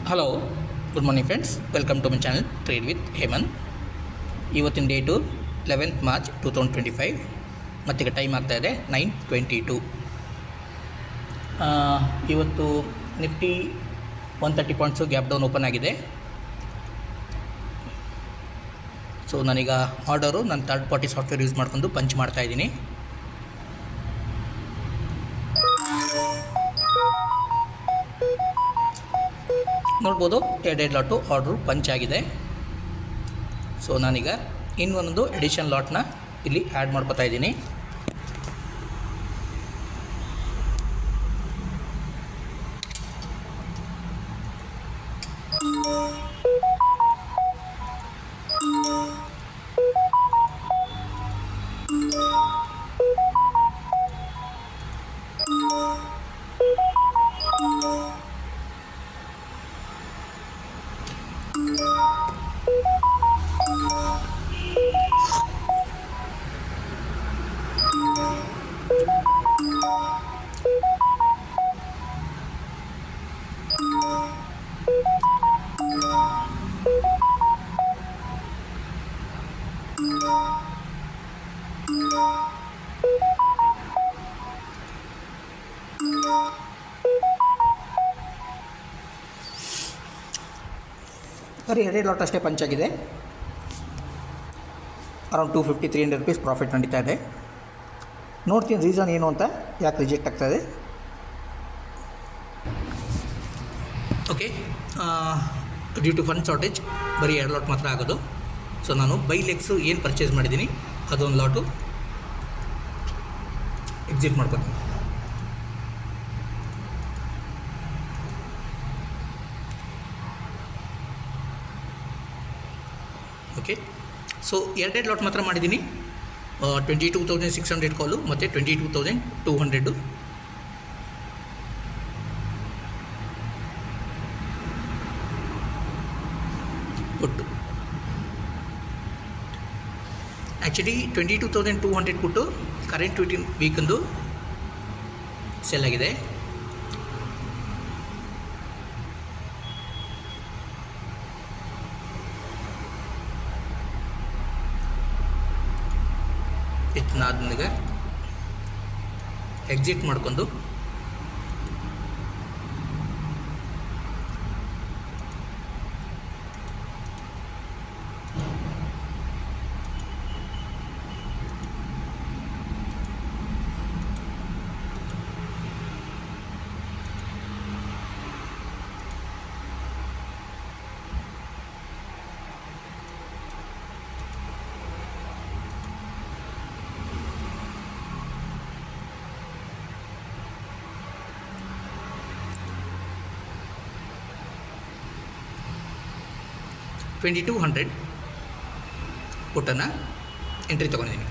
Hello good morning friends, welcome to my channel trade with Hemant. ಇವತ್ತಿನ date 11th March 2025 ಮತ್ತೀಗ time ಆಗ್ತಾಯಿದೆ 9:22. ಇವತ್ತು Nifty 130 points gap down open ಆಗಿದೆ. So ನಾನೀಗ order ನನ್ನ ಥರ್ಡ್ ಪಾರ್ಟಿ ಸಾಫ್ಟ್ವೇರ್ ಯೂಸ್ ಮಾಡ್ಕೊಂಡು punch ಮಾಡ್ತಾಯಿದ್ದೀನಿ. ನೋಡ್ಬೋದು, ಎರಡೆರಡು ಲಾಟು ಆರ್ಡ್ರು ಪಂಚ್ ಆಗಿದೆ. ಸೊ ನಾನೀಗ ಇನ್ನೊಂದು ಎಡಿಷನ್ ಲಾಟ್ನ ಇಲ್ಲಿ ಆ್ಯಡ್ ಮಾಡ್ಕೊತಾ ಇದ್ದೀನಿ. ಬರೀ ಎರಡೇ ಲಾಟ್ ಅಷ್ಟೇ ಪಂಚಾಗಿದೆ. ಅರೌಂಡ್ 250-300 rupees ಪ್ರಾಫಿಟ್ ನಡೀತಾ ಇದೆ. ನೋಡ್ತೀನಿ ರೀಸನ್ ಏನು ಅಂತ, ಯಾಕೆ ರಿಜೆಕ್ಟ್ ಆಗ್ತಾಯಿದೆ. Okay, due to fund shortage ಬರೀ 2 ಲಾಟ್ ಮಾತ್ರ ಆಗೋದು. ಸೊ ನಾನು ಬೈ ಲೆಗ್ಸು ಏನು ಪರ್ಚೇಸ್ ಮಾಡಿದ್ದೀನಿ ಅದೊಂದು ಲಾಟು ಎಕ್ಸಿಟ್ ಮಾಡ್ಕೊತೀನಿ. ಓಕೆ, ಸೊ ಎರಡೆರಡು ಲಾಟ್ ಮಾತ್ರ ಮಾಡಿದ್ದೀನಿ. 22,600 ಕಾಲು ಮತ್ತು 22,200 ಕೊಟ್ಟು. ಆ್ಯಕ್ಚುಲಿ 22,200 ಕೊಟ್ಟು ಕರೆಂಟ್ ವೀಕಂದು ಸೆಲ್ ಆಗಿದೆ. ಇದನ್ನಾದ್ಮೇಲೆ ಎಕ್ಸಿಟ್ ಮಾಡ್ಕೊಂಡು $2,200 ಪುಟ್ಟನ್ನು ಎಂಟ್ರಿ ತೊಗೊಂಡಿದ್ದೀನಿ.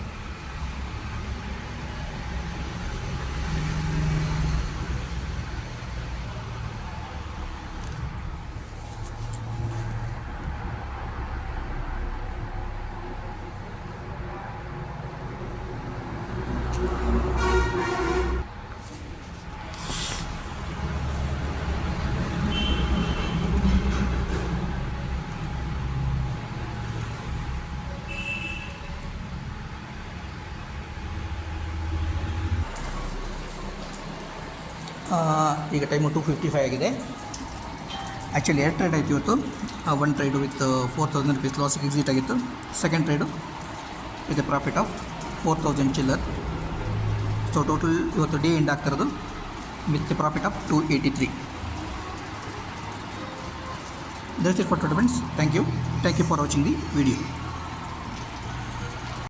ಈಗ ಟೈಮು 2:55 ಆಗಿದೆ. ಆ್ಯಕ್ಚುಲಿ 2 ಟ್ರೇಡ್ ಆಯಿತು ಇವತ್ತು. 1 ಟ್ರೇಡು ವಿತ್ 4,000 rupees ಲಾಸಿಗೆ ಎಕ್ಸಿಟ್ ಆಗಿತ್ತು. Second trade with profit of 4,000 ಚಿಲ್ಲರ್. ಸೊ ಟೋಟಲ್ ಇವತ್ತು ಡೇ ಎಂಡ್ ಆಗ್ತಿರೋದು with profit of 283. That's it for today friends. Thank you for watching the video.